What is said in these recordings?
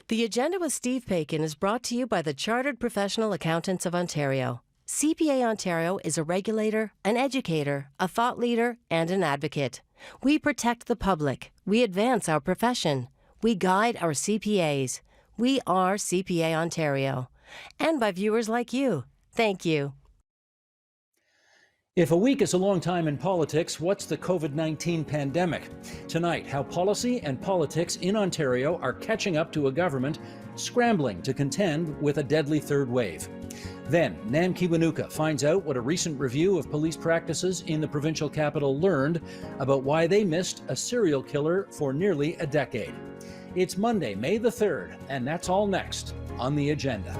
The Agenda with Steve Paikin is brought to you by the Chartered Professional Accountants of Ontario. CPA Ontario is a regulator, an educator, a thought leader, and an advocate. We protect the public. We advance our profession. We guide our CPAs. We are CPA Ontario. And by viewers like you. Thank you. If a week is a long time in politics, what's the COVID-19 pandemic? Tonight, how policy and politics in Ontario are catching up to a government scrambling to contend with a deadly third wave. Then, Nam Kiwanuka finds out what a recent review of police practices in the provincial capital learned about why they missed a serial killer for nearly a decade. It's Monday, May the 3rd, and that's all next on The Agenda.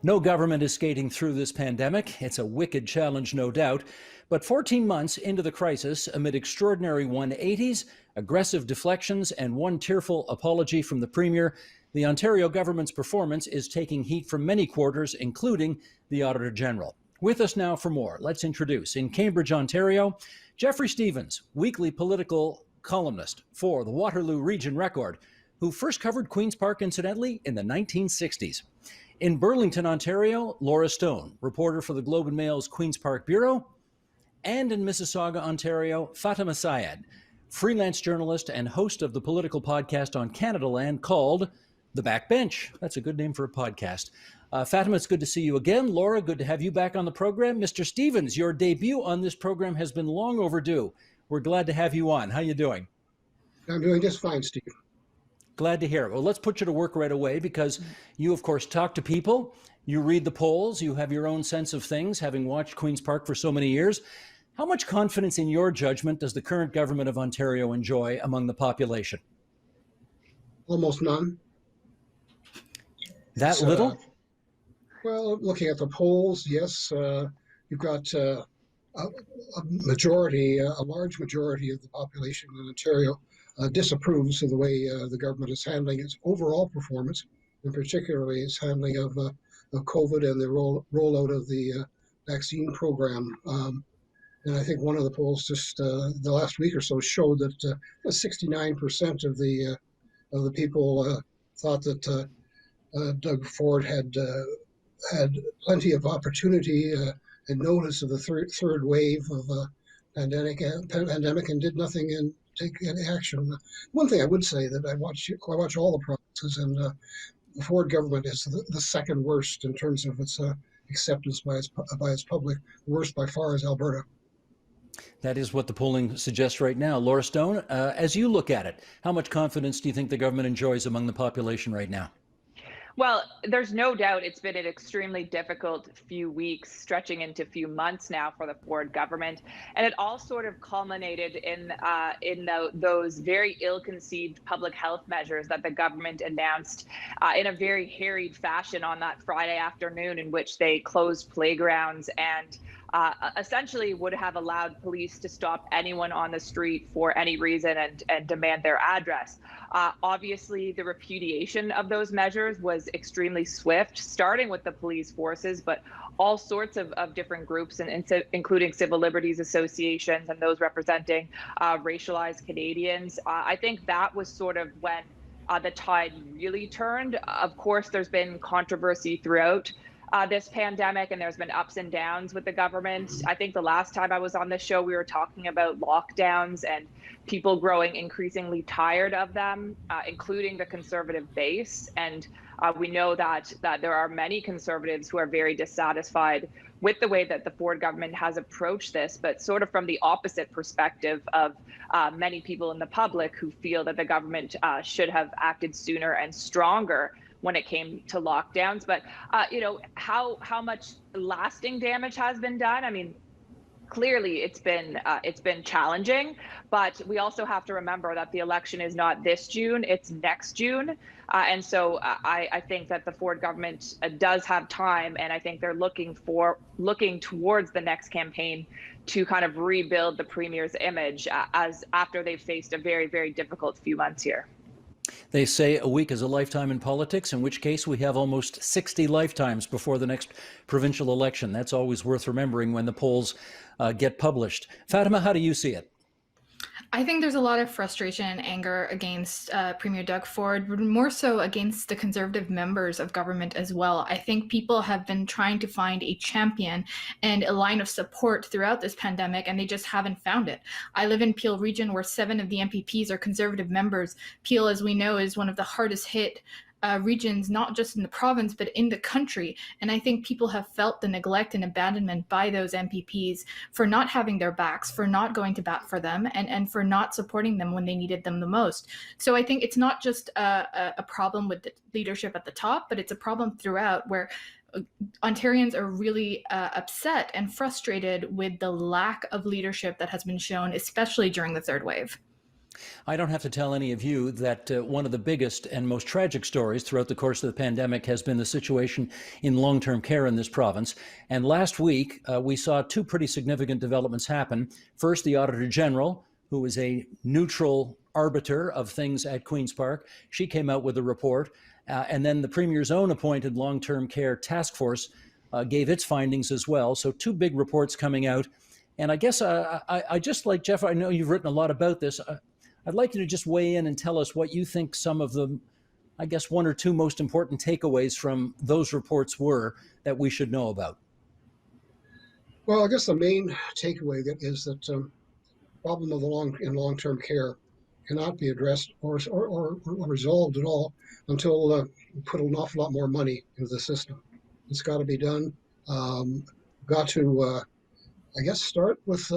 No government is skating through this pandemic. It's a wicked challenge, no doubt. But 14 months into the crisis, amid extraordinary 180s, aggressive deflections, and one tearful apology from the Premier, the Ontario government's performance is taking heat from many quarters, including the Auditor General. With us now for more, let's introduce, in Cambridge, Ontario, Jeffrey Stevens, weekly political columnist for the Waterloo Region Record, who first covered Queen's Park, incidentally, in the 1960s. In Burlington, Ontario, Laura Stone, reporter for the Globe and Mail's Queen's Park Bureau. And in Mississauga, Ontario, Fatima Syed, freelance journalist and host of the political podcast on Canadaland called The Backbench. That's a good name for a podcast. Fatima, it's good to see you again. Laura, good to have you back on the program. Mr. Stevens, your debut on this program has been long overdue. We're glad to have you on. How you doing? I'm doing just fine, Steve. Glad to hear it. Well, let's put you to work right away because you, of course, talk to people. You read the polls. You have your own sense of things, having watched Queen's Park for so many years. How much confidence in your judgment does the current government of Ontario enjoy among the population? Almost none. That little? Well, looking at the polls, yes, you've got a majority, a large majority of the population in Ontario disapproves of the way the government is handling its overall performance, and particularly its handling of COVID and the rollout of the vaccine program. And I think one of the polls just the last week or so showed that 69% of the people thought that Doug Ford had plenty of opportunity and notice of the third wave of pandemic and did nothing and take any action. One thing I would say that I watch all the provinces, and the Ford government is the second worst in terms of its acceptance by its public. The worst by far is Alberta. That is what the polling suggests right now. Laura Stone, as you look at it, how much confidence do you think the government enjoys among the population right now? Well, there's no doubt it's been an extremely difficult few weeks, stretching into a few months now for the Ford government. And it all sort of culminated in those very ill-conceived public health measures that the government announced in a very harried fashion on that Friday afternoon, in which they closed playgrounds and essentially would have allowed police to stop anyone on the street for any reason and demand their address. Obviously, the repudiation of those measures was extremely swift, starting with the police forces, but all sorts of different groups, including civil liberties associations and those representing racialized Canadians. I think that was sort of when the tide really turned. Of course, there's been controversy throughout this pandemic, and there's been ups and downs with the government. I think the last time I was on this show, we were talking about lockdowns and people growing increasingly tired of them, including the Conservative base. And we know that there are many Conservatives who are very dissatisfied with the way that the Ford government has approached this, but sort of from the opposite perspective of many people in the public who feel that the government should have acted sooner and stronger when it came to lockdowns. But how much lasting damage has been done? I mean, clearly it's been challenging, but we also have to remember that the election is not this June, it's next June. And so I think that the Ford government does have time, and I think they're looking towards the next campaign to kind of rebuild the Premier's image as after they've faced a very, very difficult few months here. They say a week is a lifetime in politics, in which case we have almost 60 lifetimes before the next provincial election. That's always worth remembering when the polls get published. Fatima, how do you see it? I think there's a lot of frustration and anger against Premier Doug Ford, but more so against the Conservative members of government as well. I think people have been trying to find a champion and a line of support throughout this pandemic, and they just haven't found it. I live in Peel region where 7 of the MPPs are Conservative members. Peel, as we know, is one of the hardest hit regions, not just in the province, but in the country. And I think people have felt the neglect and abandonment by those MPPs for not having their backs, for not going to bat for them, and for not supporting them when they needed them the most. So I think it's not just a problem with the leadership at the top, but it's a problem throughout where Ontarians are really upset and frustrated with the lack of leadership that has been shown, especially during the third wave. I don't have to tell any of you that one of the biggest and most tragic stories throughout the course of the pandemic has been the situation in long-term care in this province. And last week, we saw 2 pretty significant developments happen. First, the Auditor General, who is a neutral arbiter of things at Queen's Park, she came out with a report. And then the Premier's own appointed long-term care task force gave its findings as well. So 2 big reports coming out. And I guess I just like, Jeff, I know you've written a lot about this. I'd like you to just weigh in and tell us what you think some of the, I guess, 1 or 2 most important takeaways from those reports were that we should know about. Well, I guess the main takeaway is that the problem of long-term care cannot be addressed or resolved at all until we put an awful lot more money into the system. It's got to be done. Got to I guess start with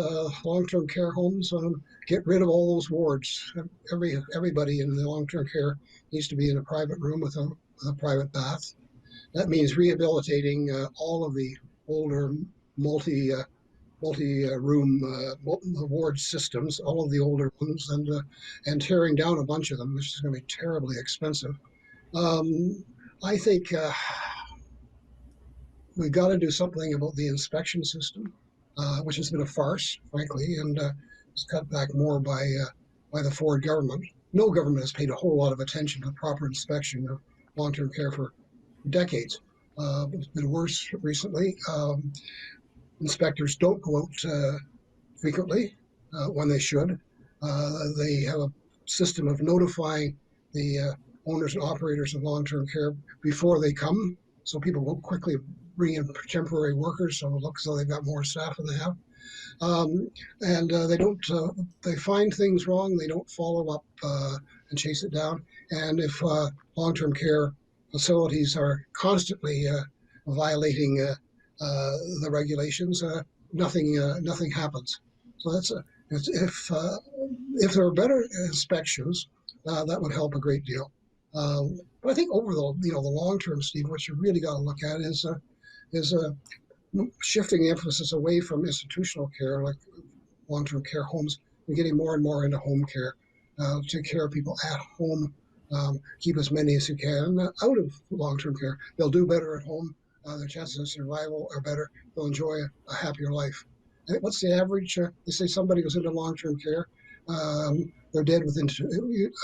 long-term care homes. Get rid of all those wards. Everybody in the long-term care needs to be in a private room with a private bath. That means rehabilitating all of the older multi-room ward systems, all of the older ones, and tearing down a bunch of them, which is going to be terribly expensive. I think we've got to do something about the inspection system. Which has been a farce, frankly, and was cut back more by the Ford government. No government has paid a whole lot of attention to the proper inspection of long-term care for decades. It's been worse recently. Inspectors don't go out frequently when they should. They have a system of notifying the owners and operators of long-term care before they come, so people will quickly bring in temporary workers, so it looks as though they've got more staff than they have. And they don't, they find things wrong, they don't follow up and chase it down. And if long-term care facilities are constantly violating the regulations, nothing happens. So that's if there are better inspections, that would help a great deal. But I think over the long term, Steve, what you really got to look at is shifting the emphasis away from institutional care, like long-term care homes, and getting more and more into home care. Take care of people at home. Keep as many as you can out of long-term care. They'll do better at home. Their chances of survival are better. They'll enjoy a happier life. And what's the average? They say somebody goes into long-term care, they're dead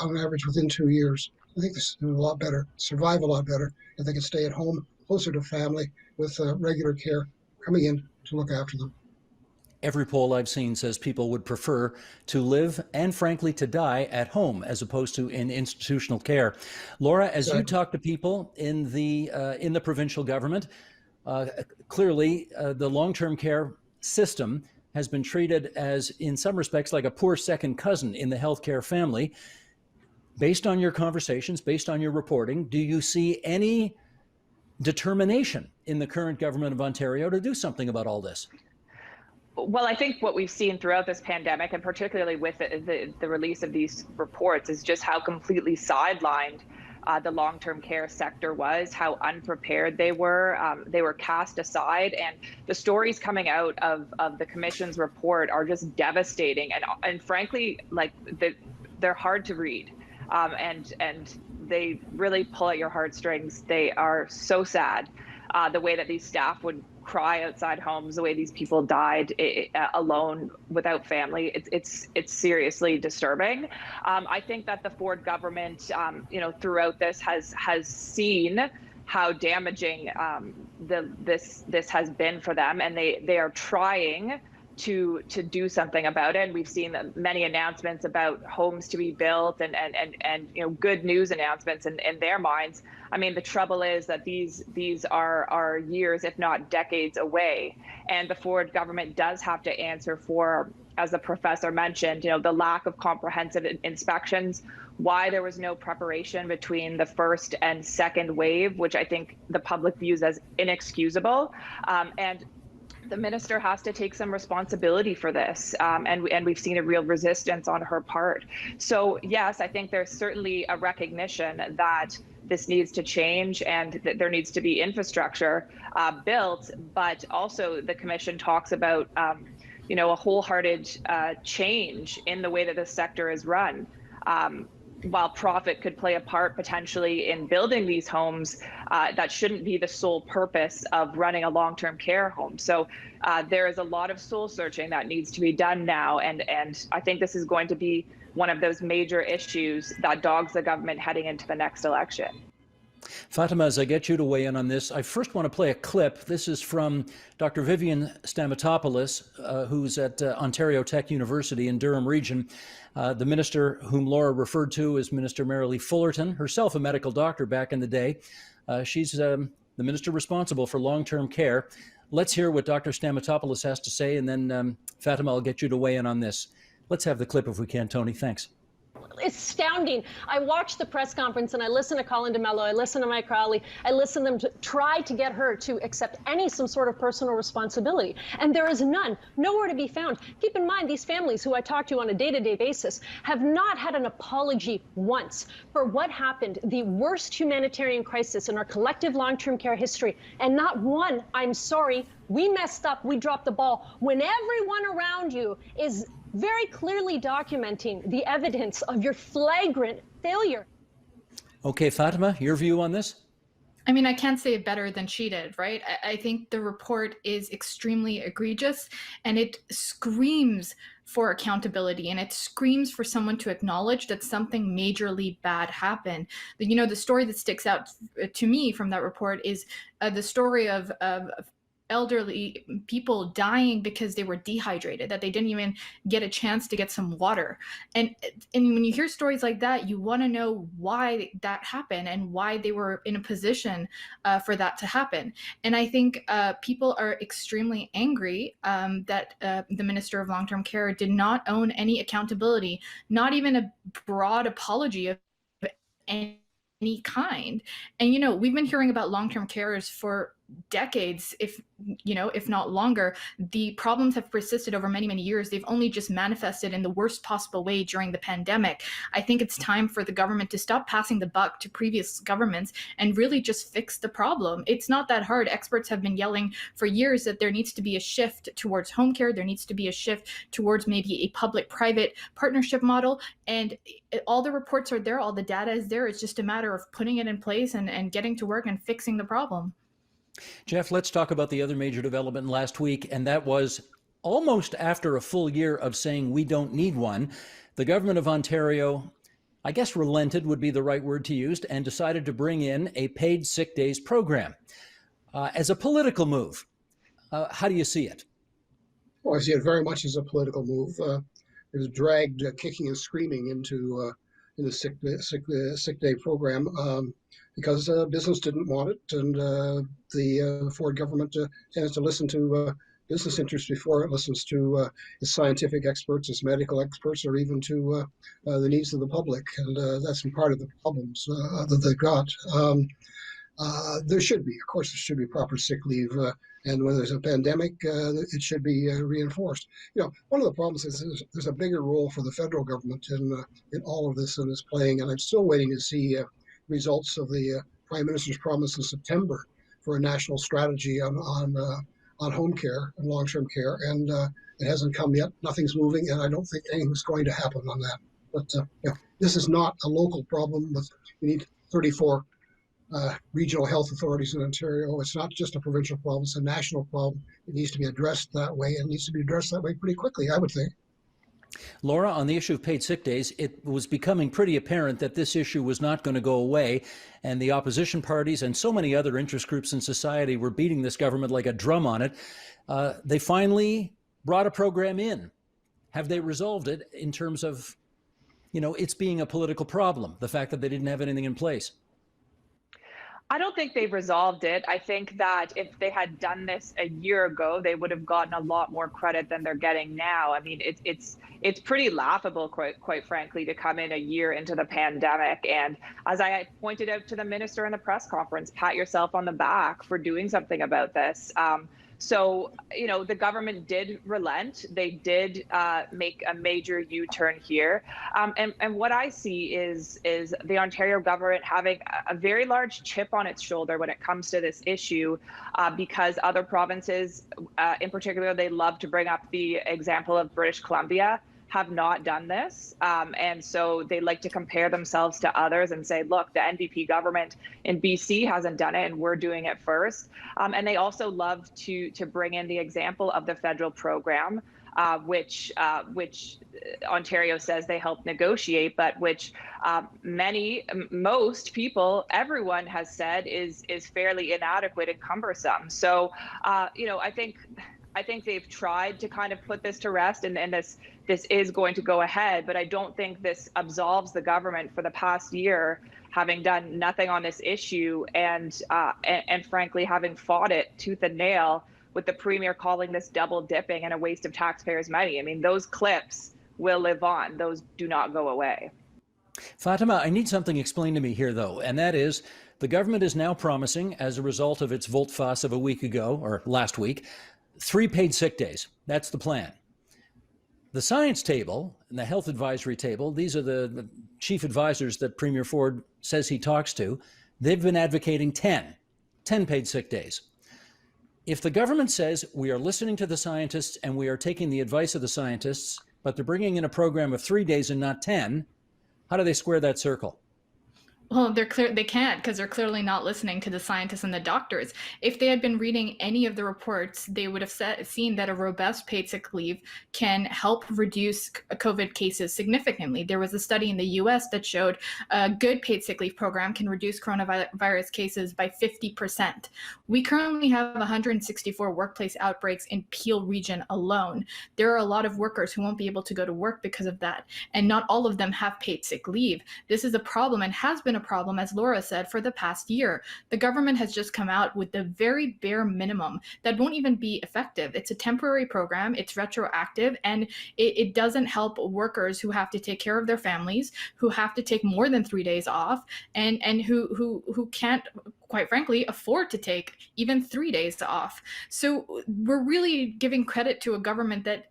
on average within 2 years. I think this is a lot better, survive a lot better if they can stay at home, closer to family, with regular care coming in to look after them. Every poll I've seen says people would prefer to live and, frankly, to die at home as opposed to in institutional care. Laura, as you talk to people in the provincial government, clearly the long-term care system has been treated as, in some respects, like a poor second cousin in the healthcare family. Based on your conversations, based on your reporting, do you see any determination in the current government of Ontario to do something about all this? Well, I think what we've seen throughout this pandemic, and particularly with the release of these reports, is just how completely sidelined the long-term care sector was, how unprepared they were. They were cast aside, and the stories coming out of the Commission's report are just devastating, and frankly, like they're hard to read. And they really pull at your heartstrings. They are so sad, the way that these staff would cry outside homes, the way these people died alone without family. It's seriously disturbing. I think that the Ford government, throughout this has seen how damaging this has been for them, and they are trying to do something about it. And we've seen many announcements about homes to be built and good news announcements in their minds. I mean, the trouble is that these are years, if not decades away, and the Ford government does have to answer for, as the professor mentioned, the lack of comprehensive inspections, why there was no preparation between the first and second wave, which I think the public views as inexcusable, and the minister has to take some responsibility for this, and we've seen a real resistance on her part. So yes, I think there's certainly a recognition that this needs to change and that there needs to be infrastructure built, but also the commission talks about a wholehearted change in the way that the sector is run. While profit could play a part potentially in building these homes, that shouldn't be the sole purpose of running a long-term care home. So there is a lot of soul searching that needs to be done now. And I think this is going to be one of those major issues that dogs the government heading into the next election. Fatima, as I get you to weigh in on this, I first want to play a clip. This is from Dr. Vivian Stamatopoulos, who's at Ontario Tech University in Durham Region. The minister whom Laura referred to is Minister Marilee Fullerton, herself a medical doctor back in the day. She's the minister responsible for long-term care. Let's hear what Dr. Stamatopoulos has to say, and then Fatima, I'll get you to weigh in on this. Let's have the clip if we can, Tony. Thanks. Astounding. I watched the press conference and I listened to Colin DeMello, I listened to Mike Crowley, I listened to them to try to get her to accept some sort of personal responsibility. And there is none, nowhere to be found. Keep in mind, these families who I talk to on a day-to-day basis have not had an apology once for what happened, the worst humanitarian crisis in our collective long-term care history. And not one, I'm sorry, we messed up, we dropped the ball, when everyone around you is very clearly documenting the evidence of your flagrant failure. Okay, Fatima, your view on this? I mean, I can't say it better than she did, right? I think the report is extremely egregious and it screams for accountability and it screams for someone to acknowledge that something majorly bad happened. The story that sticks out to me from that report is the story of elderly people dying because they were dehydrated, that they didn't even get a chance to get some water. And when you hear stories like that, you want to know why that happened and why they were in a position for that to happen. And I think people are extremely angry that the Minister of Long-Term Care did not own any accountability, not even a broad apology of any kind. And, we've been hearing about long-term carers for decades, if not longer. The problems have persisted over many, many years. They've only just manifested in the worst possible way during the pandemic. I think it's time for the government to stop passing the buck to previous governments and really just fix the problem. It's not that hard. Experts have been yelling for years that there needs to be a shift towards home care. There needs to be a shift towards maybe a public-private partnership model. And all the reports are there. All the data is there. It's just a matter of putting it in place and getting to work and fixing the problem. Jeff, let's talk about the other major development last week, and that was almost after a full year of saying we don't need one, the government of Ontario, I guess relented would be the right word to use, and decided to bring in a paid sick days program as a political move. How do you see it? Well, I see it very much as a political move. It was dragged kicking and screaming into the sick day program because business didn't want it, and the Ford government tends to listen to business interests before it listens to its scientific experts, its medical experts, or even to the needs of the public. And that's part of the problems that they've got. There should be proper sick leave. And when there's a pandemic, it should be reinforced. One of the problems is there's a bigger role for the federal government in all of this than is playing. And I'm still waiting to see results of the Prime Minister's promise in September for a national strategy on home care and long-term care. And it hasn't come yet. Nothing's moving, and I don't think anything's going to happen on that. But this is not a local problem. We need 34 regional health authorities in Ontario. It's not just a provincial problem, it's a national problem. It needs to be addressed that way, and it needs to be addressed that way pretty quickly, I would think. Laura, on the issue of paid sick days, it was becoming pretty apparent that this issue was not going to go away, and the opposition parties and so many other interest groups in society were beating this government like a drum on it. They finally brought a program in. Have they resolved it in terms of, it's being a political problem, the fact that they didn't have anything in place? I don't think they've resolved it. I think that if they had done this a year ago, they would have gotten a lot more credit than they're getting now. I mean, it's pretty laughable, quite frankly, to come in a year into the pandemic. And as I had pointed out to the minister in the press conference, pat yourself on the back for doing something about this. So, the government did relent. They did make a major U-turn here. And what I see is the Ontario government having a very large chip on its shoulder when it comes to this issue, because other provinces, in particular, they love to bring up the example of British Columbia, have not done this. And so they like to compare themselves to others and say, look, the NDP government in BC hasn't done it and we're doing it first. And they also love to bring in the example of the federal program, which Ontario says they helped negotiate, but which most people, everyone has said is fairly inadequate and cumbersome. So, I think they've tried to kind of put this to rest, and this is going to go ahead, but I don't think this absolves the government for the past year having done nothing on this issue and frankly having fought it tooth and nail, with the Premier calling this double dipping and a waste of taxpayers' money. I mean, those clips will live on. Those do not go away. Fatima, I need something explained to me here, though, and that is the government is now promising, as a result of its volte-face of a week ago, or last week, 3 paid sick days. That's the plan. The science table and the health advisory table, these are the chief advisors that Premier Ford says he talks to. They've been advocating 10 paid sick days. If the government says we are listening to the scientists and we are taking the advice of the scientists, but they're bringing in a program of 3 days and not 10, how do they square that circle? Well, they can't, because they're clearly not listening to the scientists and the doctors. If they had been reading any of the reports, they would have seen that a robust paid sick leave can help reduce COVID cases significantly. There was a study in the US that showed a good paid sick leave program can reduce coronavirus cases by 50%. We currently have 164 workplace outbreaks in Peel region alone. There are a lot of workers who won't be able to go to work because of that, and not all of them have paid sick leave. This is a problem and has been a problem, as Laura said, for the past year. The government has just come out with the very bare minimum that won't even be effective. It's a temporary program, it's retroactive, and it doesn't help workers who have to take care of their families, who have to take more than 3 days off, and who can't, quite frankly, afford to take even 3 days off. So we're really giving credit to a government that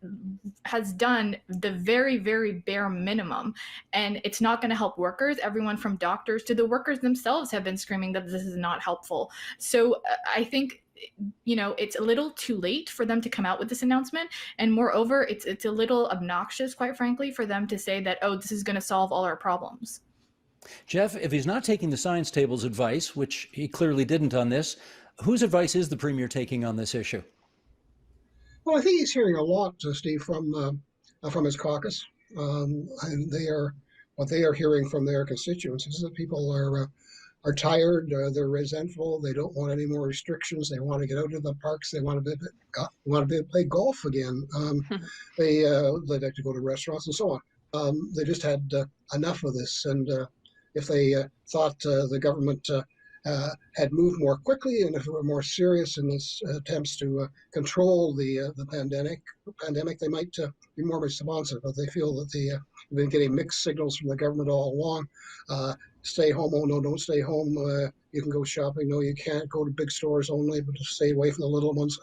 has done the very, very bare minimum, and it's not going to help workers. Everyone from doctors to the workers themselves have been screaming that this is not helpful. So I think, it's a little too late for them to come out with this announcement. And moreover, it's a little obnoxious, quite frankly, for them to say that, this is going to solve all our problems. Jeff, if he's not taking the science table's advice, which he clearly didn't on this, whose advice is the Premier taking on this issue? Well, I think he's hearing a lot, Steve, from his caucus. And what they are hearing from their constituents is that people are tired, they're resentful, they don't want any more restrictions, they want to get out of the parks, they want to be able to play golf again. They'd like to go to restaurants and so on. They just had enough of this, and if they thought the government had moved more quickly, and if it were more serious in its attempts to control the pandemic, they might be more responsive. But they feel that they've been getting mixed signals from the government all along. Stay home, oh no, don't stay home. You can go shopping, no, you can't. Go to big stores only, but just stay away from the little ones.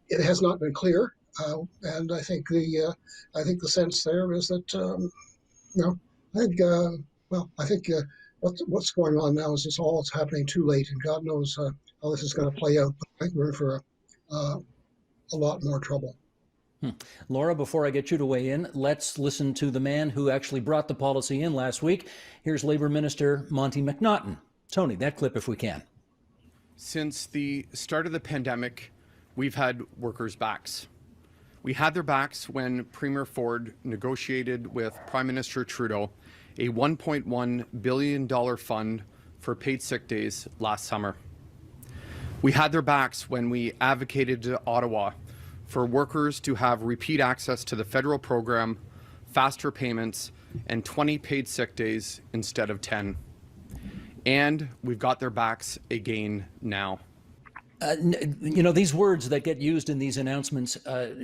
It has not been clear, and I think the sense there is that I think what's going on now is it's happening too late, and God knows how this is going to play out. But I think we're in for a lot more trouble. Laura, before I get you to weigh in, let's listen to the man who actually brought the policy in last week. Here's Labour Minister Monty McNaughton Tony, that clip if we can. Since the start of the pandemic, we've had workers' backs. We had their backs when Premier Ford negotiated with Prime Minister Trudeau a $1.1 billion fund for paid sick days last summer. We had their backs when we advocated to Ottawa for workers to have repeat access to the federal program, faster payments, and 20 paid sick days instead of 10. And we've got their backs again now. These words that get used in these announcements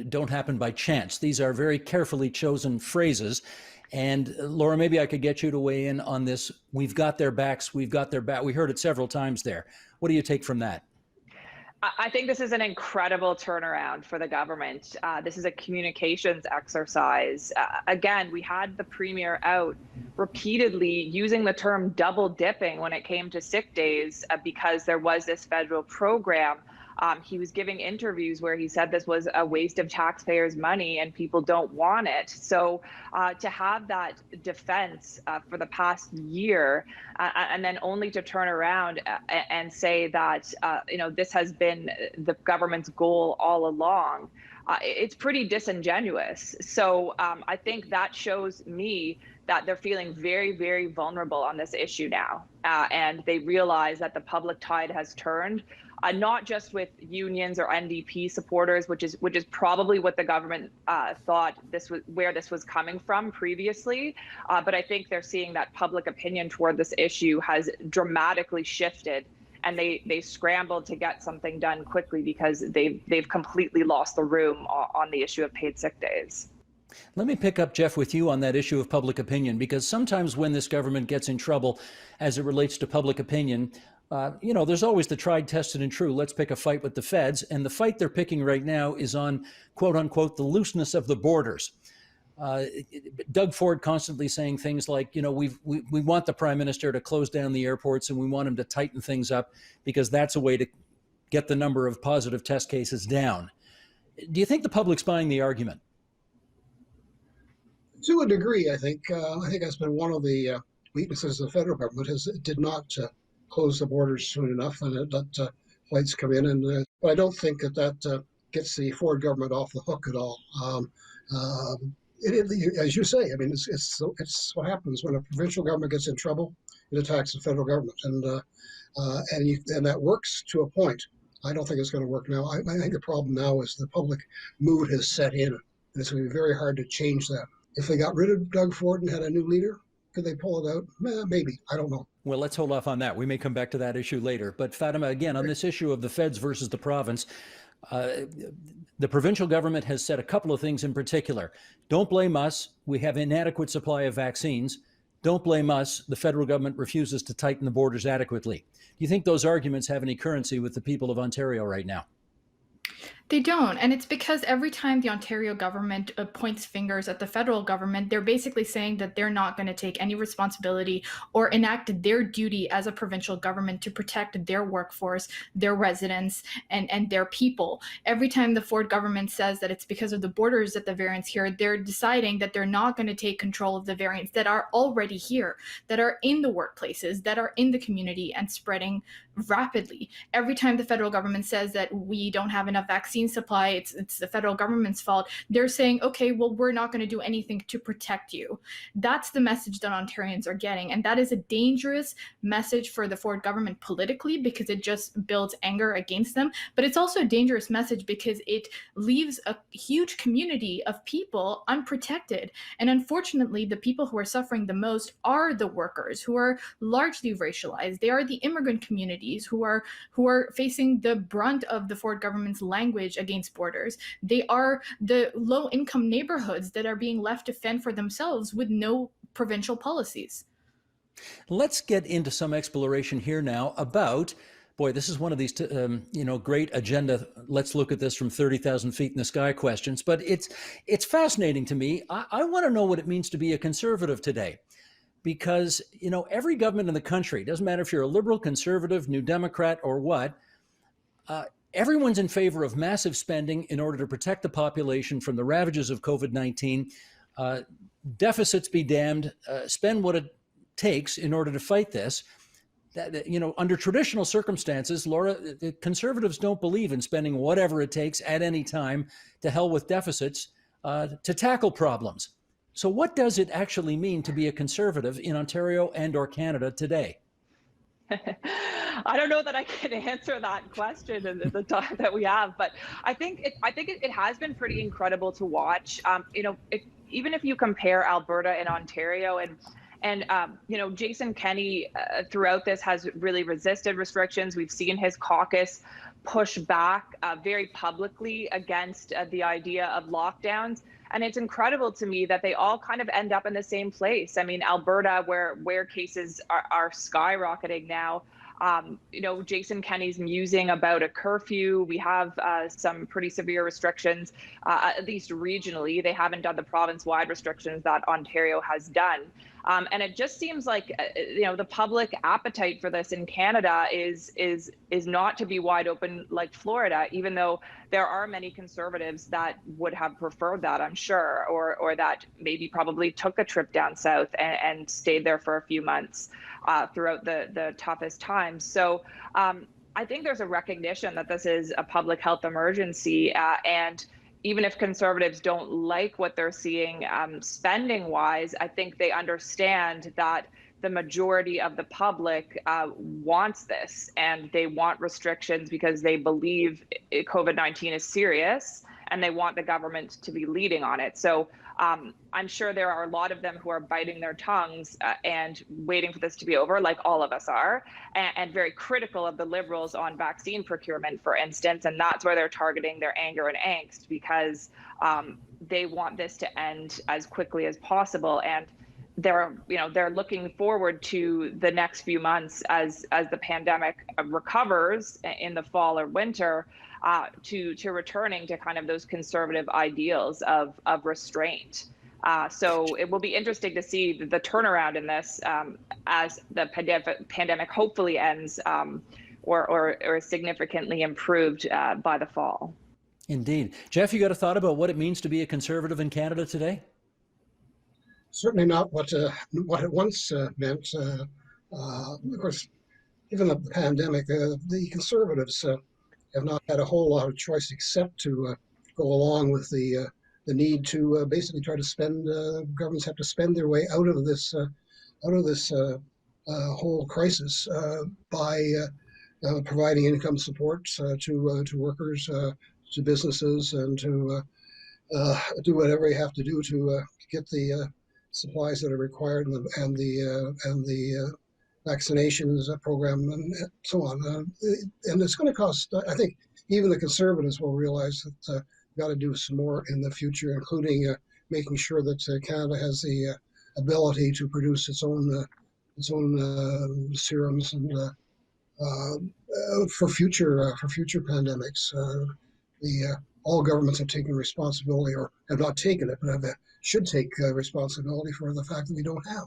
don't happen by chance. These are very carefully chosen phrases. And Laura, maybe I could get you to weigh in on this. We've got their backs. We've got their back. We heard it several times there. What do you take from that? I think this is an incredible turnaround for the government. This is a communications exercise. Again, we had the Premier out repeatedly using the term double dipping when it came to sick days because there was this federal program. He was giving interviews where he said this was a waste of taxpayers' money and people don't want it. So to have that defense for the past year and then only to turn around and say that, this has been the government's goal all along, it's pretty disingenuous. So I think that shows me that they're feeling very, very vulnerable on this issue now. And they realize that the public tide has turned. Not just with unions or NDP supporters, which is probably what the government thought where this was coming from previously, but I think they're seeing that public opinion toward this issue has dramatically shifted, and they scrambled to get something done quickly because they've completely lost the room on the issue of paid sick days. Let me pick up, Jeff, with you on that issue of public opinion, because sometimes when this government gets in trouble as it relates to public opinion, there's always the tried, tested, and true. Let's pick a fight with the feds. And the fight they're picking right now is on, quote unquote, the looseness of the borders. Doug Ford constantly saying things like, we want the Prime Minister to close down the airports and we want him to tighten things up because that's a way to get the number of positive test cases down. Do you think the public's buying the argument? To a degree, I think. I think that's been one of the weaknesses of the federal government is it did not close the borders soon enough and let flights come in. And but I don't think that gets the Ford government off the hook at all. As you say, I mean, it's what happens when a provincial government gets in trouble. It attacks the federal government, and that works to a point. I don't think it's going to work now. I think the problem now is the public mood has set in, and it's going to be very hard to change that. If they got rid of Doug Ford and had a new leader, could they pull it out? Maybe. I don't know. Well, let's hold off on that. We may come back to that issue later. But Fatima, again, on this issue of the feds versus the province, the provincial government has said a couple of things in particular. Don't blame us. We have inadequate supply of vaccines. Don't blame us. The federal government refuses to tighten the borders adequately. Do you think those arguments have any currency with the people of Ontario right now? They don't. And it's because every time the Ontario government points fingers at the federal government, they're basically saying that they're not going to take any responsibility or enact their duty as a provincial government to protect their workforce, their residents, and their people. Every time the Ford government says that it's because of the borders that the variant's here, they're deciding that they're not going to take control of the variants that are already here, that are in the workplaces, that are in the community and spreading rapidly. Every time the federal government says that we don't have enough vaccine supply, it's the federal government's fault, they're saying, okay, well, we're not going to do anything to protect you. That's the message that Ontarians are getting. And that is a dangerous message for the Ford government politically because it just builds anger against them. But it's also a dangerous message because it leaves a huge community of people unprotected. And unfortunately, the people who are suffering the most are the workers who are largely racialized. They are the immigrant communities who are facing the brunt of the Ford government's language against borders. They are the low-income neighborhoods that are being left to fend for themselves with no provincial policies. Let's get into some exploration here now about, boy, this is one of these, great agenda, let's look at this from 30,000 feet in the sky questions, but it's fascinating to me. I want to know what it means to be a conservative today. Because, every government in the country, doesn't matter if you're a liberal, conservative, New Democrat, or what, everyone's in favor of massive spending in order to protect the population from the ravages of COVID-19. Deficits be damned, spend what it takes in order to fight this. under traditional circumstances, Laura, the Conservatives don't believe in spending whatever it takes at any time, to hell with deficits, to tackle problems. So what does it actually mean to be a Conservative in Ontario and or Canada today? I don't know that I can answer that question in the time that we have, but I think it has been pretty incredible to watch. Even if you compare Alberta and Ontario, and Jason Kenney throughout this has really resisted restrictions. We've seen his caucus push back very publicly against the idea of lockdowns. And it's incredible to me that they all kind of end up in the same place. I mean, Alberta, where cases are skyrocketing now, Jason Kenney's musing about a curfew. We have some pretty severe restrictions, at least regionally. They haven't done the province-wide restrictions that Ontario has done. And it just seems like, the public appetite for this in Canada is not to be wide open like Florida, even though there are many Conservatives that would have preferred that, I'm sure, or that maybe probably took a trip down south and stayed there for a few months throughout the toughest times. So I think there's a recognition that this is a public health emergency, and even if Conservatives don't like what they're seeing spending wise, I think they understand that the majority of the public wants this, and they want restrictions because they believe COVID-19 is serious and they want the government to be leading on it. So I'm sure there are a lot of them who are biting their tongues and waiting for this to be over, like all of us are, and very critical of the Liberals on vaccine procurement, for instance. And that's where they're targeting their anger and angst, because they want this to end as quickly as possible. And they're looking forward to the next few months as the pandemic recovers in the fall or winter, to returning to kind of those conservative ideals of restraint. So it will be interesting to see the turnaround in this as the pandemic hopefully ends, or significantly improved by the fall. Indeed. Jeff, you got a thought about what it means to be a Conservative in Canada today? Certainly not what it once meant. Of course, given the pandemic, the Conservatives have not had a whole lot of choice except to go along with the need to basically try to spend. Governments have to spend their way out of this whole crisis by providing income support to workers, to businesses, and to do whatever you have to do to get the supplies that are required, and the vaccinations program, and so on. And it's going to cost, I think, even the Conservatives will realize that we've got to do some more in the future, including making sure that Canada has the ability to produce its own serums and for future pandemics. All governments have taken responsibility, or have not taken it, but should take responsibility for the fact that we don't have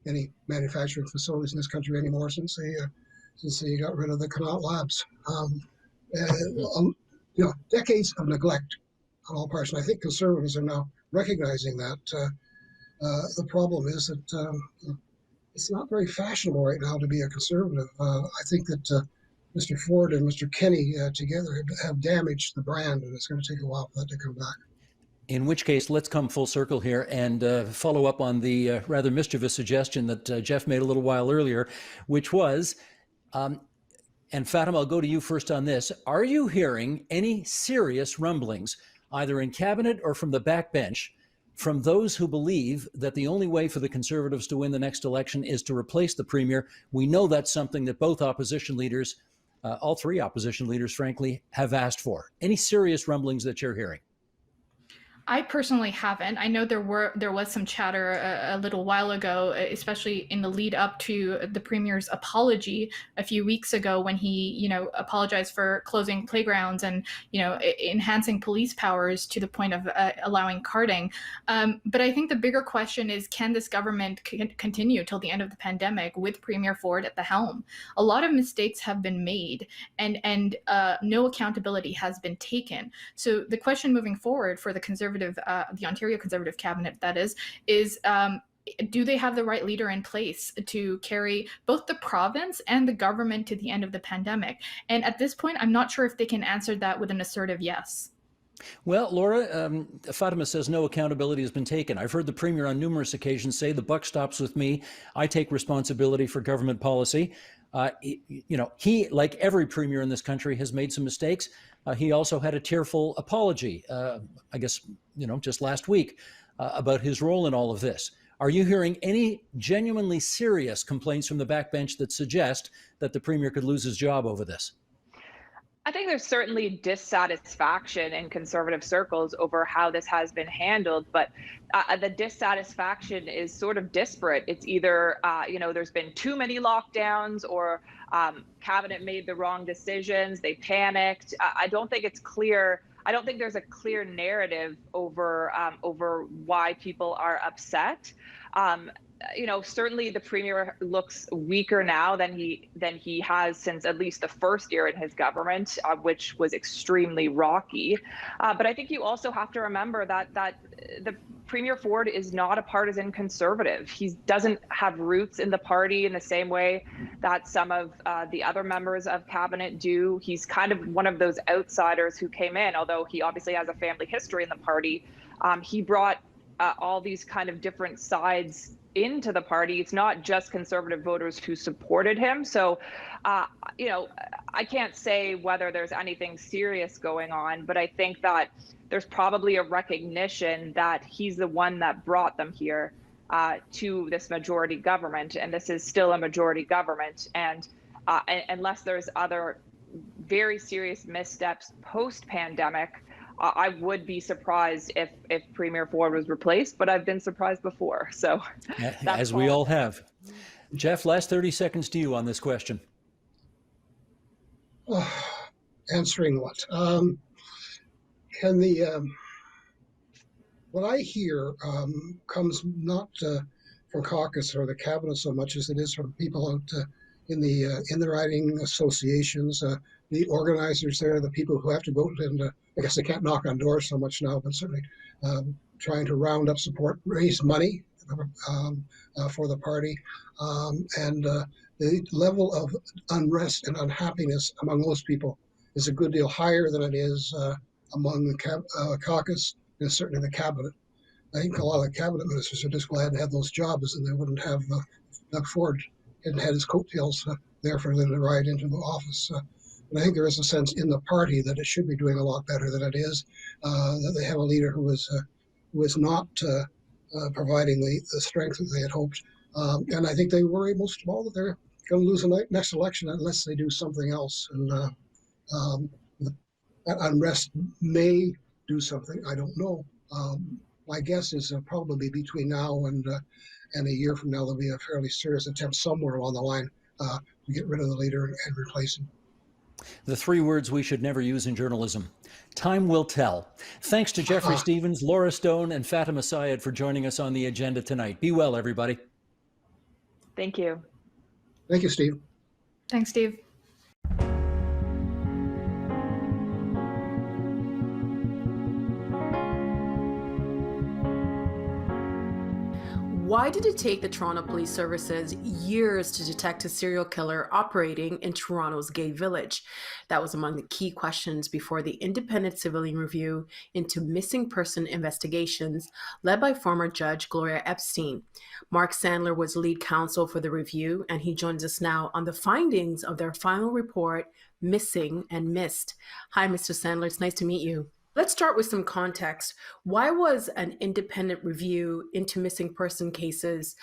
any manufacturing facilities in this country anymore since they got rid of the Connaught labs. Decades of neglect on all parts, and I think Conservatives are now recognizing that. The problem is that it's not very fashionable right now to be a Conservative. I think that Mr. Ford and Mr. Kenney together have damaged the brand, and it's going to take a while for that to come back. In which case, let's come full circle here and follow up on the rather mischievous suggestion that Jeff made a little while earlier, which was, and Fatima, I'll go to you first on this. Are you hearing any serious rumblings, either in cabinet or from the backbench, from those who believe that the only way for the Conservatives to win the next election is to replace the Premier? We know that's something that both opposition leaders, all three opposition leaders, frankly, have asked for. Any serious rumblings that you're hearing? I personally haven't. I know there was some chatter a little while ago, especially in the lead up to the Premier's apology a few weeks ago, when he, apologized for closing playgrounds and, enhancing police powers to the point of allowing carding. But I think the bigger question is, can this government continue till the end of the pandemic with Premier Ford at the helm? A lot of mistakes have been made, and no accountability has been taken. So the question moving forward for the Ontario Conservative cabinet, that is do they have the right leader in place to carry both the province and the government to the end of the pandemic? And at this point, I'm not sure if they can answer that with an assertive yes. Well, Laura, Fatima says no accountability has been taken. I've heard the Premier on numerous occasions say the buck stops with me. I take responsibility for government policy. He, like every Premier in this country, has made some mistakes. He also had a tearful apology, I guess, just last week about his role in all of this. Are you hearing any genuinely serious complaints from the backbench that suggest that the Premier could lose his job over this? I think there's certainly dissatisfaction in Conservative circles over how this has been handled, but the dissatisfaction is sort of disparate. It's either, there's been too many lockdowns, or Cabinet made the wrong decisions, they panicked. I don't think it's clear. I don't think there's a clear narrative over why people are upset. Certainly the Premier looks weaker now than he has since at least the first year in his government, which was extremely rocky. But I think you also have to remember that the Premier Ford is not a partisan Conservative. He doesn't have roots in the party in the same way that some of the other members of Cabinet do. He's kind of one of those outsiders who came in, although he obviously has a family history in the party. He brought all these kind of different sides into the party. It's not just Conservative voters who supported him. So, I can't say whether there's anything serious going on, but I think that there's probably a recognition that he's the one that brought them here to this majority government. And this is still a majority government. And unless there's other very serious missteps post-pandemic, I would be surprised if Premier Ford was replaced, but I've been surprised before. So, as we all have. Jeff, last 30 seconds to you on this question. Answering what? What I hear comes not from caucus or the Cabinet so much as it is from people out in the riding associations, the organizers there, the people who have to go and I guess they can't knock on doors so much now, but certainly trying to round up support, raise money for the party, and the level of unrest and unhappiness among those people is a good deal higher than it is among the caucus and certainly the Cabinet. I think a lot of the Cabinet ministers are just glad to have those jobs, and they wouldn't have Doug Ford hadn't had his coattails there for them to ride into the office. And I think there is a sense in the party that it should be doing a lot better than it is. That they have a leader who is not providing the strength that they had hoped. And I think they worry most of all that they're going to lose the next election unless they do something else. And that unrest may do something. I don't know. My guess is probably between now and a year from now, there'll be a fairly serious attempt somewhere along the line to get rid of the leader and replace him. The three words we should never use in journalism. Time will tell. Thanks to Jeffrey Stevens, Laura Stone, and Fatima Syed for joining us on the agenda tonight. Be well, everybody. Thank you. Thank you, Steve. Thanks, Steve. Why did it take the Toronto Police Services years to detect a serial killer operating in Toronto's gay village? That was among the key questions before the independent civilian review into missing person investigations led by former Judge Gloria Epstein. Mark Sandler was lead counsel for the review, and he joins us now on the findings of their final report, Missing and Missed. Hi, Mr. Sandler. It's nice to meet you. Let's start with some context. Why was an independent review into missing person cases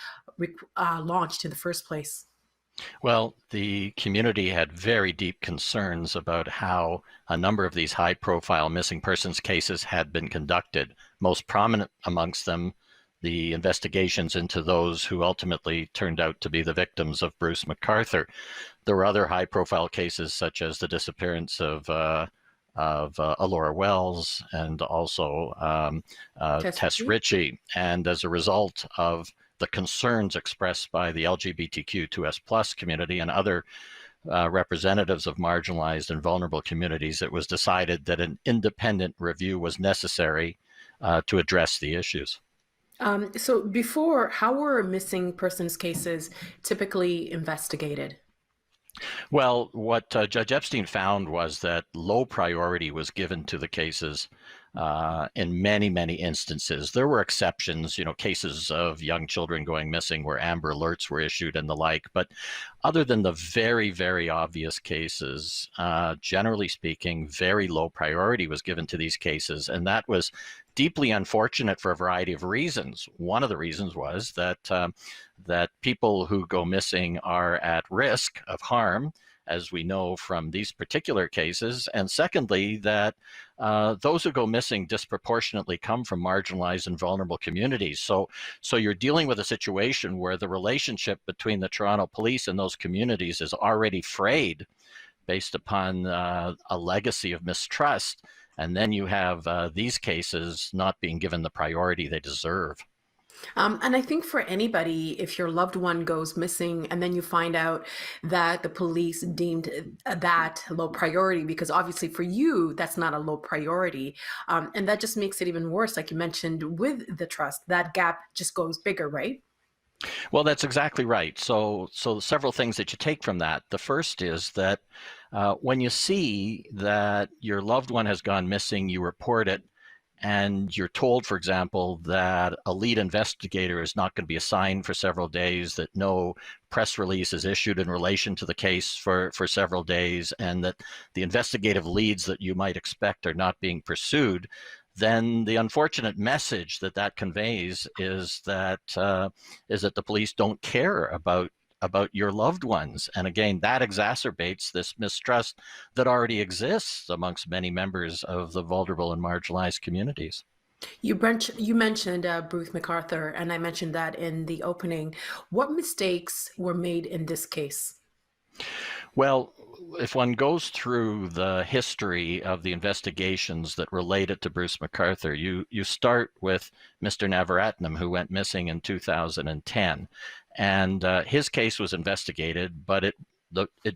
launched in the first place? Well, the community had very deep concerns about how a number of these high-profile missing persons cases had been conducted. Most prominent amongst them, the investigations into those who ultimately turned out to be the victims of Bruce McArthur. There were other high-profile cases, such as the disappearance of Elora Wells and also Tess Ritchie. And as a result of the concerns expressed by the LGBTQ2S+ community and other representatives of marginalized and vulnerable communities, it was decided that an independent review was necessary to address the issues. So before, how were missing persons cases typically investigated? Well, what Judge Epstein found was that low priority was given to the cases in many, many instances. There were exceptions, cases of young children going missing where Amber Alerts were issued and the like. But other than the very, very obvious cases, generally speaking, very low priority was given to these cases. And that was deeply unfortunate for a variety of reasons. One of the reasons was that people who go missing are at risk of harm, as we know from these particular cases. And secondly, that those who go missing disproportionately come from marginalized and vulnerable communities. So you're dealing with a situation where the relationship between the Toronto Police and those communities is already frayed based upon a legacy of mistrust. And then you have these cases not being given the priority they deserve. And I think for anybody, if your loved one goes missing and then you find out that the police deemed that low priority, because obviously for you, that's not a low priority. And that just makes it even worse. Like you mentioned with the trust, that gap just goes bigger, right? Well, that's exactly right. So several things that you take from that. The first is that when you see that your loved one has gone missing, you report it, and you're told, for example, that a lead investigator is not going to be assigned for several days, that no press release is issued in relation to the case for several days, and that the investigative leads that you might expect are not being pursued, then the unfortunate message that conveys is that the police don't care about your loved ones. And again, that exacerbates this mistrust that already exists amongst many members of the vulnerable and marginalized communities. You mentioned Bruce MacArthur, and I mentioned that in the opening. What mistakes were made in this case? Well, if one goes through the history of the investigations that related to Bruce MacArthur, you start with Mr. Navaratnam, who went missing in 2010. And his case was investigated, but it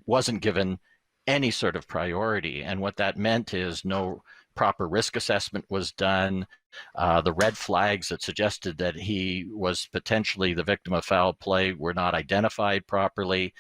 wasn't given any sort of priority. And what that meant is no proper risk assessment was done. The red flags that suggested that he was potentially the victim of foul play were not identified properly.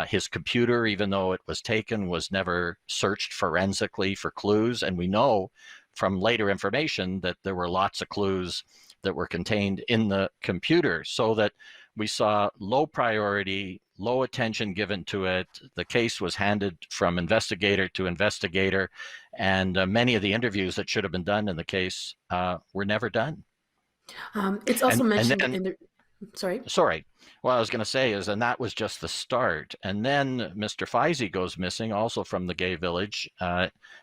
His computer, even though it was taken, was never searched forensically for clues. And we know from later information that there were lots of clues that were contained in the computer, so that we saw low priority, low attention given to it. The case was handed from investigator to investigator, and many of the interviews that should have been done in the case were never done. It's also mentioned then, in the... Sorry. What I was going to say is, and that was just the start. And then Mr. Feisey goes missing, also from the gay village.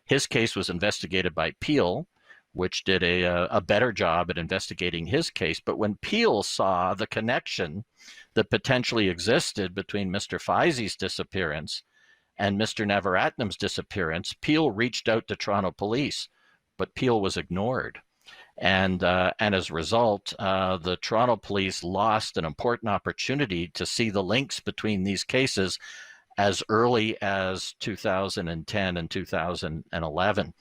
His case was investigated by Peel, which did a better job at investigating his case. But when Peel saw the connection that potentially existed between Mr. Feisey's disappearance and Mr. Navaratnam's disappearance, Peel reached out to Toronto Police, but Peel was ignored. And as a result, the Toronto Police lost an important opportunity to see the links between these cases as early as 2010 and 2011.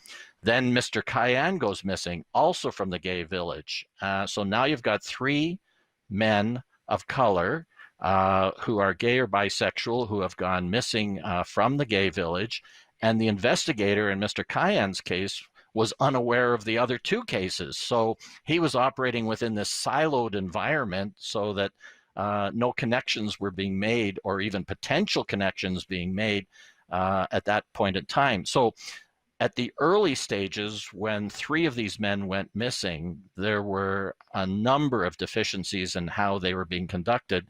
Then Mr. Cayenne goes missing, also from the gay village. So now you've got three men of color who are gay or bisexual who have gone missing from the gay village. And the investigator in Mr. Cayenne's case was unaware of the other two cases. So he was operating within this siloed environment so that no connections were being made, or even potential connections being made at that point in time. So at the early stages, when three of these men went missing, there were a number of deficiencies in how they were being conducted.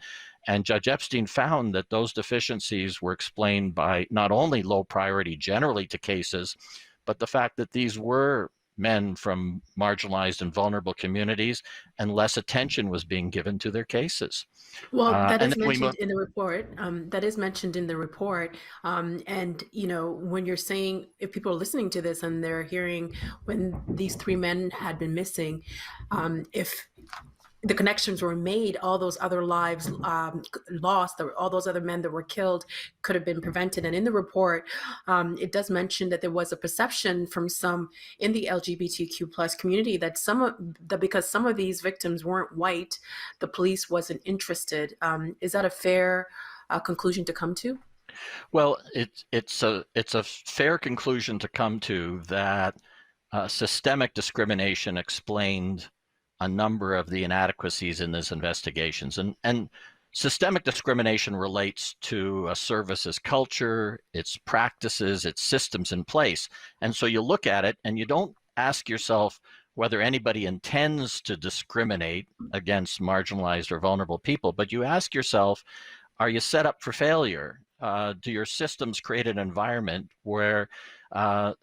And Judge Epstein found that those deficiencies were explained by not only low priority generally to cases, but the fact that these were men from marginalized and vulnerable communities, and less attention was being given to their cases. Well, that is mentioned in the report. That is mentioned in the report. And, you know, when you're saying, if people are listening to this and they're hearing when these three men had been missing, if the connections were made, all those other lives lost, all those other men that were killed could have been prevented. And in the report, it does mention that there was a perception from some in the LGBTQ plus community that because some of these victims weren't white, the police wasn't interested. Is that a fair conclusion to come to? Well, it's a fair conclusion to come to that systemic discrimination explained a number of the inadequacies in these investigations. And systemic discrimination relates to a service's culture, its practices, its systems in place. And so you look at it and you don't ask yourself whether anybody intends to discriminate against marginalized or vulnerable people, but you ask yourself, are you set up for failure? Do your systems create an environment where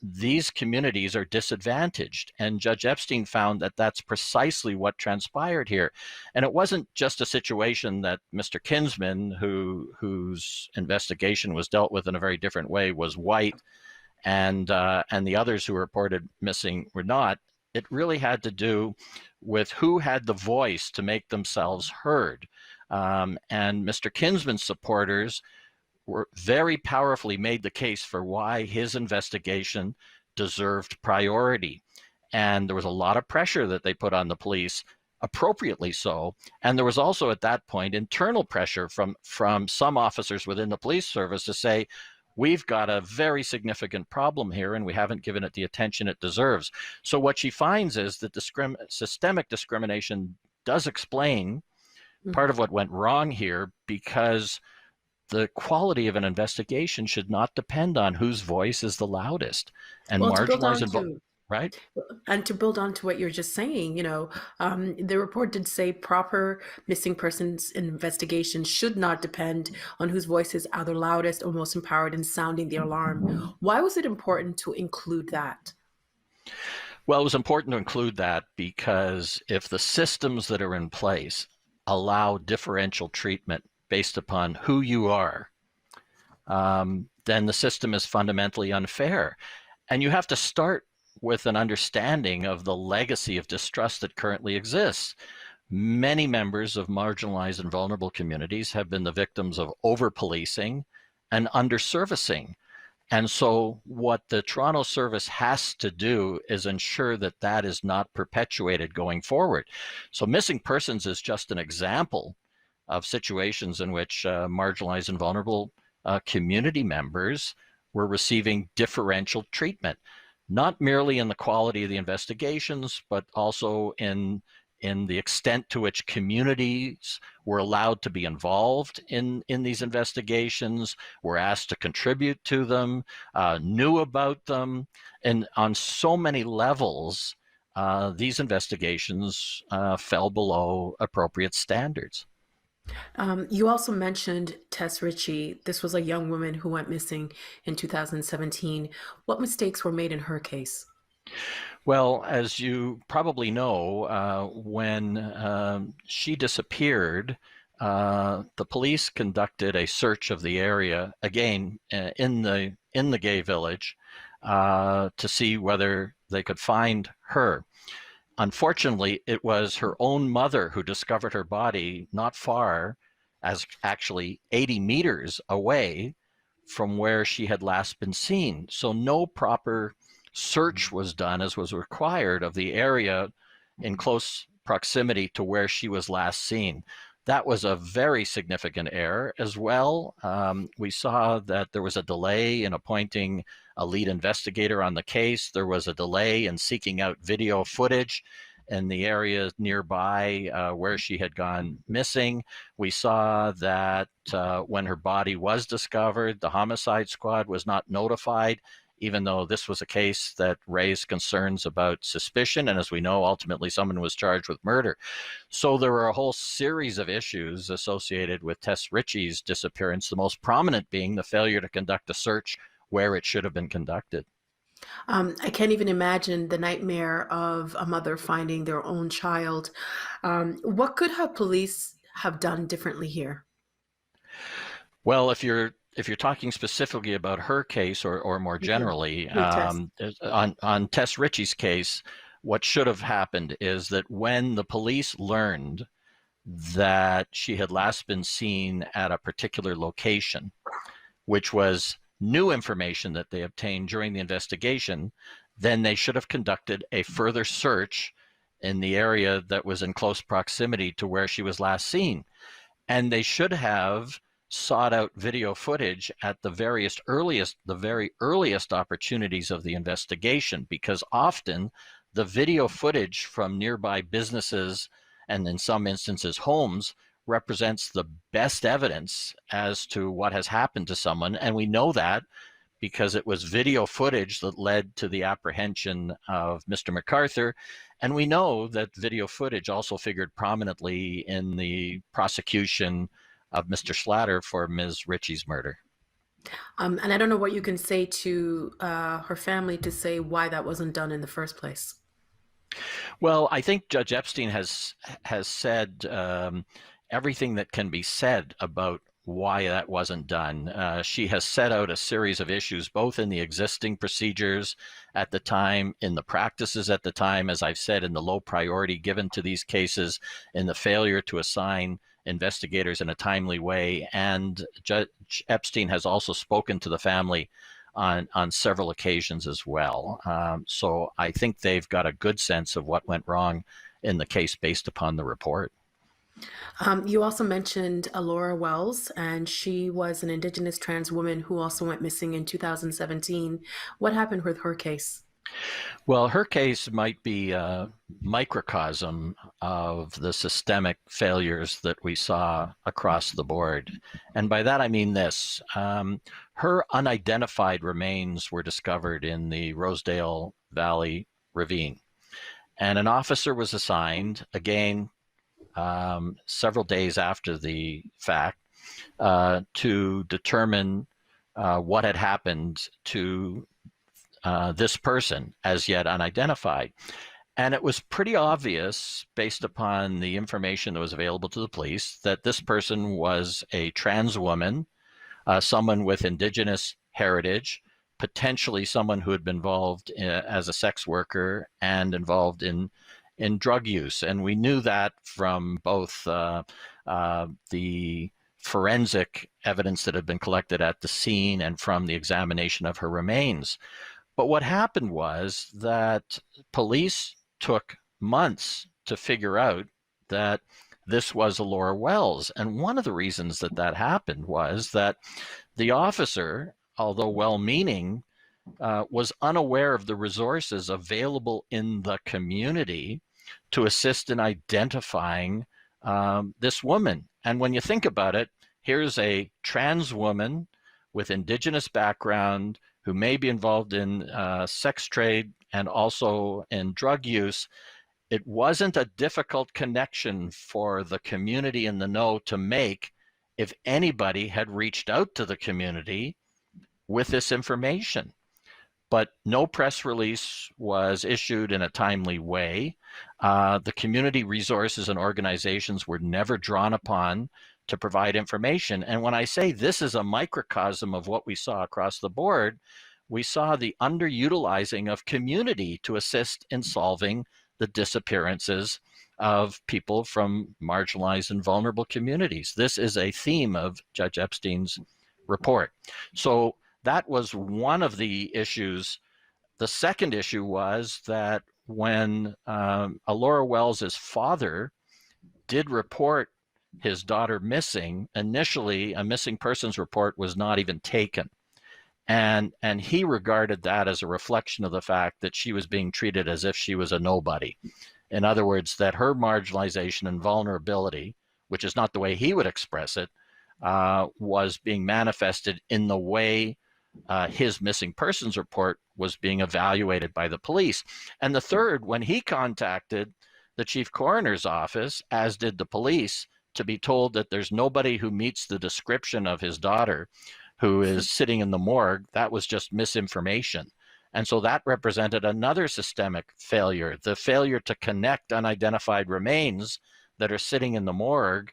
these communities are disadvantaged? And Judge Epstein found that that's precisely what transpired here. And it wasn't just a situation that Mr. Kinsman, whose investigation was dealt with in a very different way, was white, and the others who were reported missing were not. It really had to do with who had the voice to make themselves heard. And Mr. Kinsman's supporters were very powerfully made the case for why his investigation deserved priority. And there was a lot of pressure that they put on the police, appropriately so. And there was also at that point internal pressure from some officers within the police service to say, we've got a very significant problem here and we haven't given it the attention it deserves. So what she finds is that systemic discrimination does explain part of what went wrong here, because the quality of an investigation should not depend on whose voice is the loudest and marginalized, right? And to build on to what you're just saying, the report did say proper missing persons investigation should not depend on whose voices are the loudest or most empowered in sounding the alarm. Why was it important to include that? Well, it was important to include that because if the systems that are in place allow differential treatment based upon who you are, then the system is fundamentally unfair. And you have to start with an understanding of the legacy of distrust that currently exists. Many members of marginalized and vulnerable communities have been the victims of over-policing and under-servicing. And so what the Toronto service has to do is ensure that that is not perpetuated going forward. So missing persons is just an example of situations in which marginalized and vulnerable community members were receiving differential treatment, not merely in the quality of the investigations, but also in the extent to which communities were allowed to be involved in these investigations, were asked to contribute to them, knew about them. And on so many levels, these investigations fell below appropriate standards. You also mentioned Tess Ritchie. This was a young woman who went missing in 2017. What mistakes were made in her case? Well, as you probably know, when she disappeared, the police conducted a search of the area, again, in the gay village, to see whether they could find her. Unfortunately, it was her own mother who discovered her body not far, as actually 80 meters away from where she had last been seen. So no proper search was done as was required of the area in close proximity to where she was last seen. That was a very significant error as well. We saw that there was a delay in appointing a lead investigator on the case. There was a delay in seeking out video footage in the area nearby where she had gone missing. We saw that when her body was discovered, the homicide squad was not notified, even though this was a case that raised concerns about suspicion. And as we know, ultimately someone was charged with murder. So there were a whole series of issues associated with Tess Ritchie's disappearance, the most prominent being the failure to conduct a search where it should have been conducted. I can't even imagine the nightmare of a mother finding their own child. What could have police have done differently here? Well, if you're talking specifically about her case or more generally, on Tess Ritchie's case, What should have happened is that when the police learned that she had last been seen at a particular location, which was new information that they obtained during the investigation, then they should have conducted a further search in the area that was in close proximity to where she was last seen. And they should have sought out video footage at the very earliest opportunities of the investigation, because often the video footage from nearby businesses and in some instances homes represents the best evidence as to what has happened to someone. And we know that because it was video footage that led to the apprehension of Mr. MacArthur. And we know that video footage also figured prominently in the prosecution of Mr. Slatter for Ms. Ritchie's murder. And I don't know what you can say to her family to say why that wasn't done in the first place. Well, I think Judge Epstein has said everything that can be said about why that wasn't done. She has set out a series of issues, both in the existing procedures at the time, in the practices at the time, as I've said, in the low priority given to these cases, in the failure to assign investigators in a timely way. And Judge Epstein has also spoken to the family on several occasions as well. So I think they've got a good sense of what went wrong in the case based upon the report. You also mentioned Elora Wells, and she was an Indigenous trans woman who also went missing in 2017. What happened with her case? Well, her case might be a microcosm of the systemic failures that we saw across the board. And by that, I mean this. Her unidentified remains were discovered in the Rosedale Valley Ravine. And an officer was assigned, again, several days after the fact, to determine what had happened to this person, as yet unidentified. And it was pretty obvious, based upon the information that was available to the police, that this person was a trans woman, someone with Indigenous heritage, potentially someone who had been involved as a sex worker and involved in drug use. And we knew that from both the forensic evidence that had been collected at the scene and from the examination of her remains. But what happened was that police took months to figure out that this was Elora Wells. And one of the reasons that that happened was that the officer, although well-meaning, was unaware of the resources available in the community to assist in identifying this woman. And when you think about it, here's a trans woman with Indigenous background who may be involved in sex trade and also in drug use. It wasn't a difficult connection for the community in the know to make if anybody had reached out to the community with this information. But no press release was issued in a timely way. The community resources and organizations were never drawn upon to provide information. And when I say this is a microcosm of what we saw across the board, we saw the underutilizing of community to assist in solving the disappearances of people from marginalized and vulnerable communities. This is a theme of Judge Epstein's report. So that was one of the issues. The second issue was that when Elora Wells' father did report his daughter missing, initially a missing persons report was not even taken. And he regarded that as a reflection of the fact that she was being treated as if she was a nobody. In other words, that her marginalization and vulnerability, which is not the way he would express it, was being manifested in the way his missing persons report was being evaluated by the police. And the third, when he contacted the chief coroner's office, as did the police, to be told that there's nobody who meets the description of his daughter who is sitting in the morgue, that was just misinformation. And so that represented another systemic failure, the failure to connect unidentified remains that are sitting in the morgue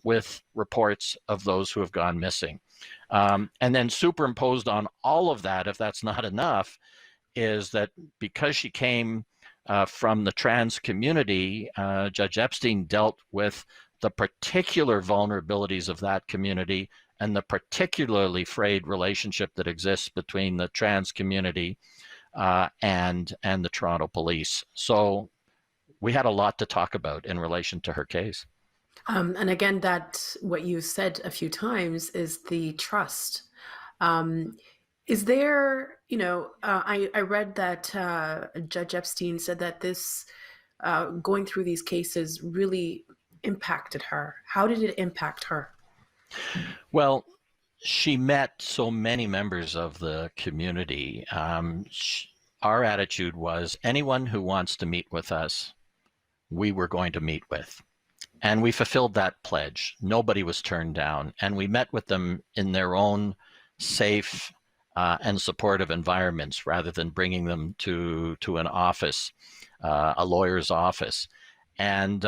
with reports of those who have gone missing. And then superimposed on all of that, if that's not enough, is that because she came from the trans community, Judge Epstein dealt with the particular vulnerabilities of that community and the particularly frayed relationship that exists between the trans community and the Toronto police. So we had a lot to talk about in relation to her case. And again, that what you said a few times is the trust. Is there, I read that Judge Epstein said that this going through these cases really impacted her. How did it impact her? Well, she met so many members of the community. Our attitude was anyone who wants to meet with us, we were going to meet with. And we fulfilled that pledge. Nobody was turned down. And we met with them in their own safe and supportive environments rather than bringing them to an office, a lawyer's office. And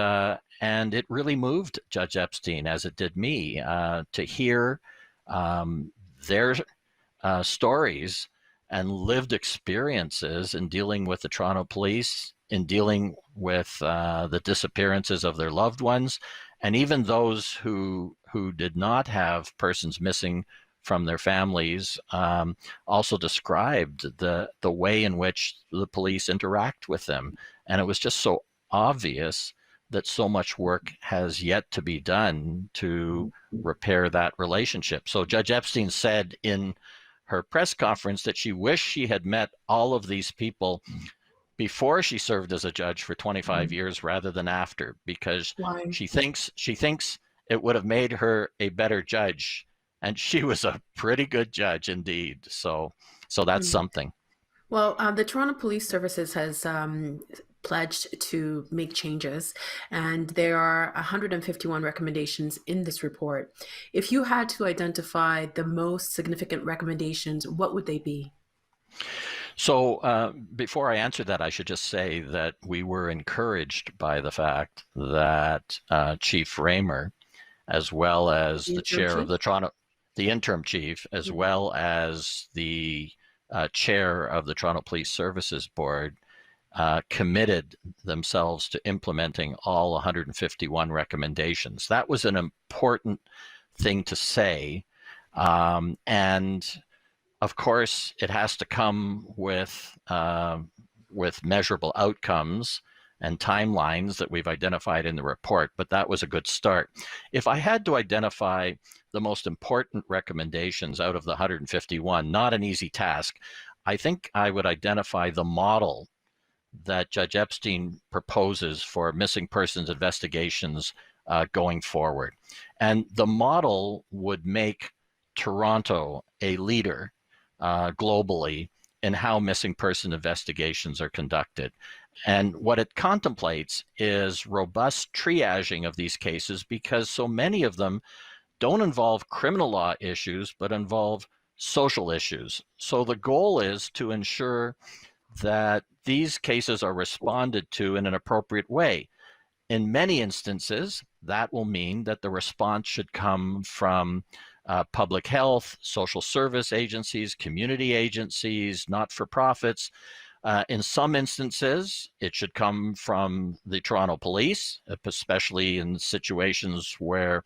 it really moved Judge Epstein, as it did me, to hear their stories and lived experiences in dealing with the Toronto police, in dealing with the disappearances of their loved ones, and even those who did not have persons missing from their families, also described the way in which the police interact with them. And it was just so obvious that so much work has yet to be done to repair that relationship. So Judge Epstein said in her press conference that she wished she had met all of these people before she served as a judge for 25 years rather than after, because she thinks it would have made her a better judge. And she was a pretty good judge indeed. So that's something. Well, the Toronto Police Services has pledged to make changes, and there are 151 recommendations in this report. If you had to identify the most significant recommendations, what would they be? So before I answer that, I should just say that we were encouraged by the fact that Chief Raymer, as well as the chair of the Toronto, the interim chief, as well as the chair of the Toronto Police Services Board, committed themselves to implementing all 151 recommendations. That was an important thing to say. And of course, it has to come with measurable outcomes and timelines that we've identified in the report, but that was a good start. If I had to identify the most important recommendations out of the 151, not an easy task, I think I would identify the model that Judge Epstein proposes for missing persons investigations going forward. And the model would make Toronto a leader globally in how missing person investigations are conducted. And what it contemplates is robust triaging of these cases, because so many of them don't involve criminal law issues, but involve social issues. So the goal is to ensure that these cases are responded to in an appropriate way. In many instances, that will mean that the response should come from public health, social service agencies, community agencies, not-for-profits. In some instances, it should come from the Toronto Police, especially in situations where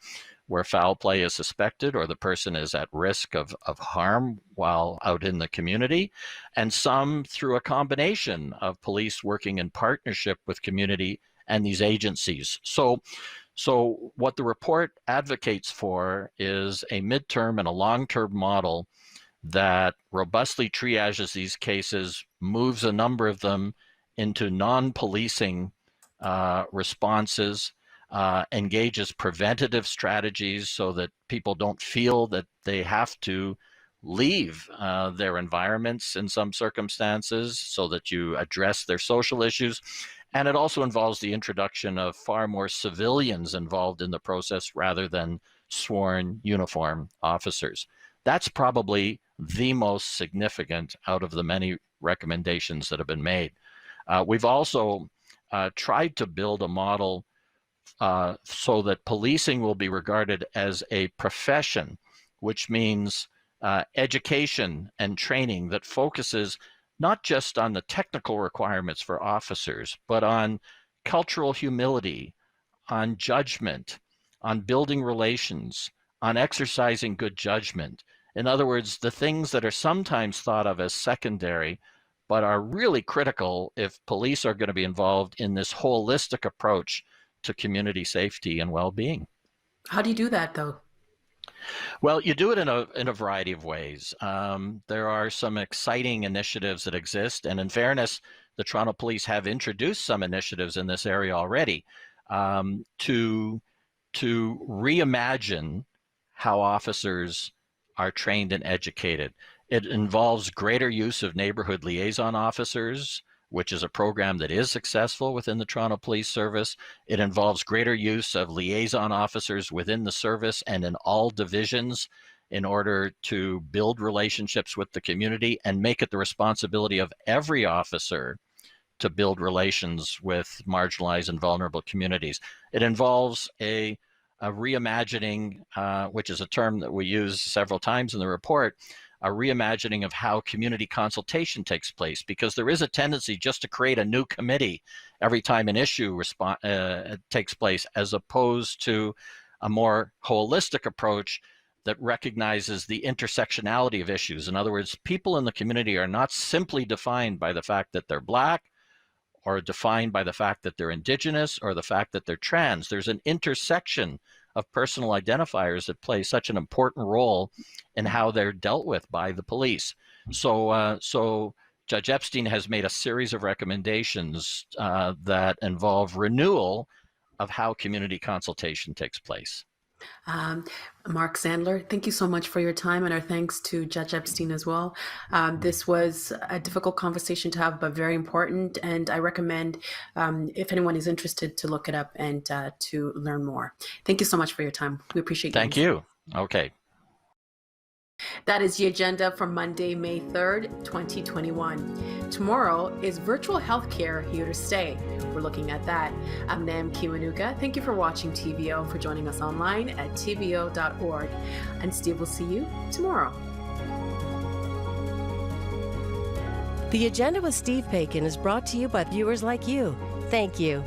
foul play is suspected or the person is at risk of harm while out in the community, and some through a combination of police working in partnership with community and these agencies. So what the report advocates for is a midterm and a long-term model that robustly triages these cases, moves a number of them into non-policing responses, engages preventative strategies so that people don't feel that they have to leave their environments in some circumstances, so that you address their social issues. And it also involves the introduction of far more civilians involved in the process rather than sworn uniform officers. That's probably the most significant out of the many recommendations that have been made. We've also tried to build a model so that policing will be regarded as a profession, which means education and training that focuses not just on the technical requirements for officers, but on cultural humility, on judgment, on building relations, on exercising good judgment. In other words, the things that are sometimes thought of as secondary, but are really critical if police are going to be involved in this holistic approach to community safety and well-being. How do you do that, though? Well, you do it in a variety of ways. There are some exciting initiatives that exist, and in fairness, the Toronto Police have introduced some initiatives in this area already to reimagine how officers are trained and educated. It involves greater use of neighborhood liaison officers, which is a program that is successful within the Toronto Police Service. It involves greater use of liaison officers within the service and in all divisions in order to build relationships with the community and make it the responsibility of every officer to build relations with marginalized and vulnerable communities. It involves a reimagining, which is a term that we use several times in the report, a reimagining of how community consultation takes place, because there is a tendency just to create a new committee every time an issue takes place, as opposed to a more holistic approach that recognizes the intersectionality of issues. In other words, people in the community are not simply defined by the fact that they're Black, or defined by the fact that they're Indigenous, or the fact that they're trans. There's an intersection of personal identifiers that play such an important role in how they're dealt with by the police. So Judge Epstein has made a series of recommendations that involve renewal of how community consultation takes place. Mark Sandler, thank you so much for your time, and our thanks to Judge Epstein as well. This was a difficult conversation to have, but very important, and I recommend, if anyone is interested, to look it up and to learn more. Thank you so much for your time. We appreciate it. Thank you. Okay. That is the agenda for Monday, May 3rd, 2021. Tomorrow is virtual healthcare here to stay. We're looking at that. I'm Nam Kiwanuka. Thank you for watching TVO and for joining us online at tvo.org. And Steve will see you tomorrow. The Agenda with Steve Paikin is brought to you by viewers like you. Thank you.